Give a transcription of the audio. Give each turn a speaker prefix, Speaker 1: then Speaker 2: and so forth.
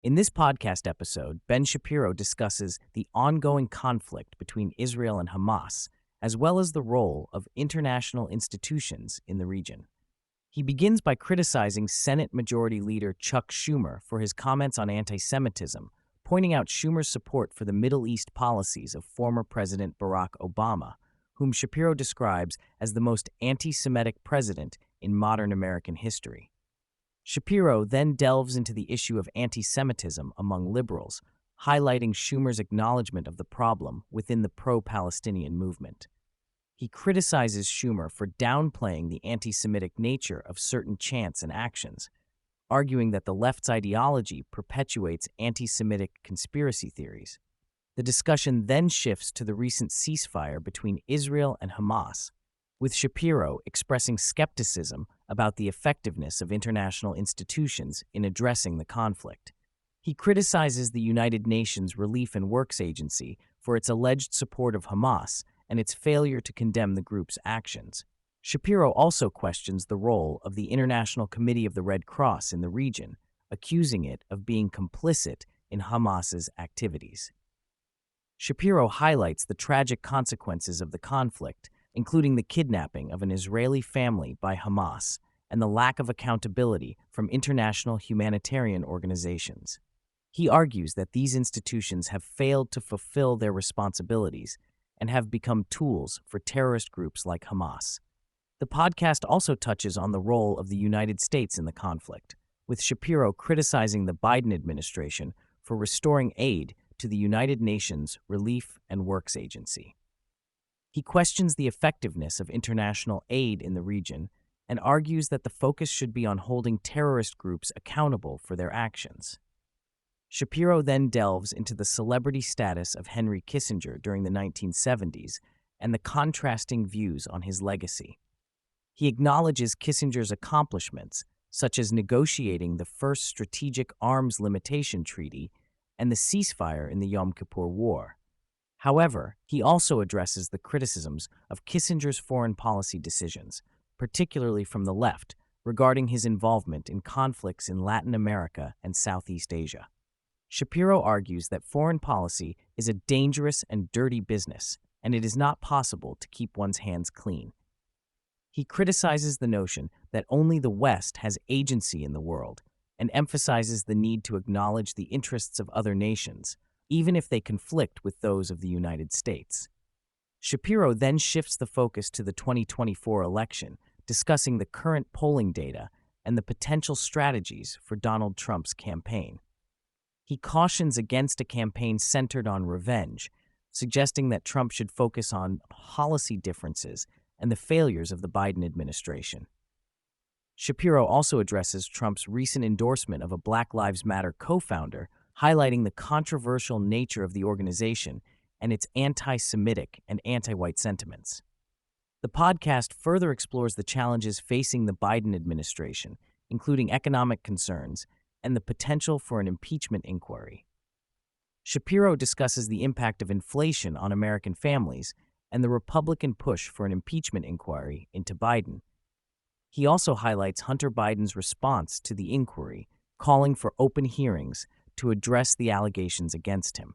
Speaker 1: In this podcast episode, Ben Shapiro discusses the ongoing conflict between Israel and Hamas, as well as the role of international institutions in the region. He begins by criticizing Senate Majority Leader Chuck Schumer for his comments on anti-Semitism, pointing out Schumer's support for the Middle East policies of former President Barack Obama, whom Shapiro describes as the most anti-Semitic president in modern American history. Shapiro then delves into the issue of anti-Semitism among liberals, highlighting Schumer's acknowledgement of the problem within the pro-Palestinian movement. He criticizes Schumer for downplaying the anti-Semitic nature of certain chants and actions, arguing that the left's ideology perpetuates anti-Semitic conspiracy theories. The discussion then shifts to the recent ceasefire between Israel and Hamas, with Shapiro expressing skepticism about the effectiveness of international institutions in addressing the conflict. He criticizes the United Nations Relief and Works Agency for its alleged support of Hamas and its failure to condemn the group's actions. Shapiro also questions the role of the International Committee of the Red Cross in the region, accusing it of being complicit in Hamas's activities. Shapiro highlights the tragic consequences of the conflict, including the kidnapping of an Israeli family by Hamas and the lack of accountability from international humanitarian organizations. He argues that these institutions have failed to fulfill their responsibilities and have become tools for terrorist groups like Hamas. The podcast also touches on the role of the United States in the conflict, with Shapiro criticizing the Biden administration for restoring aid to the United Nations Relief and Works Agency. He questions the effectiveness of international aid in the region and argues that the focus should be on holding terrorist groups accountable for their actions. Shapiro then delves into the celebrity status of Henry Kissinger during the 1970s and the contrasting views on his legacy. He acknowledges Kissinger's accomplishments, such as negotiating the first strategic arms limitation treaty and the ceasefire in the Yom Kippur War. However, he also addresses the criticisms of Kissinger's foreign policy decisions, particularly from the left, regarding his involvement in conflicts in Latin America and Southeast Asia. Shapiro argues that foreign policy is a dangerous and dirty business, and it is not possible to keep one's hands clean. He criticizes the notion that only the West has agency in the world, and emphasizes the need to acknowledge the interests of other nations, even if they conflict with those of the United States. Shapiro then shifts the focus to the 2024 election, discussing the current polling data and the potential strategies for Donald Trump's campaign. He cautions against a campaign centered on revenge, suggesting that Trump should focus on policy differences and the failures of the Biden administration. Shapiro also addresses Trump's recent endorsement of a Black Lives Matter co-founder, highlighting the controversial nature of the organization and its anti-Semitic and anti-white sentiments. The podcast further explores the challenges facing the Biden administration, including economic concerns and the potential for an impeachment inquiry. Shapiro discusses the impact of inflation on American families and the Republican push for an impeachment inquiry into Biden. He also highlights Hunter Biden's response to the inquiry, calling for open hearings to address the allegations against him.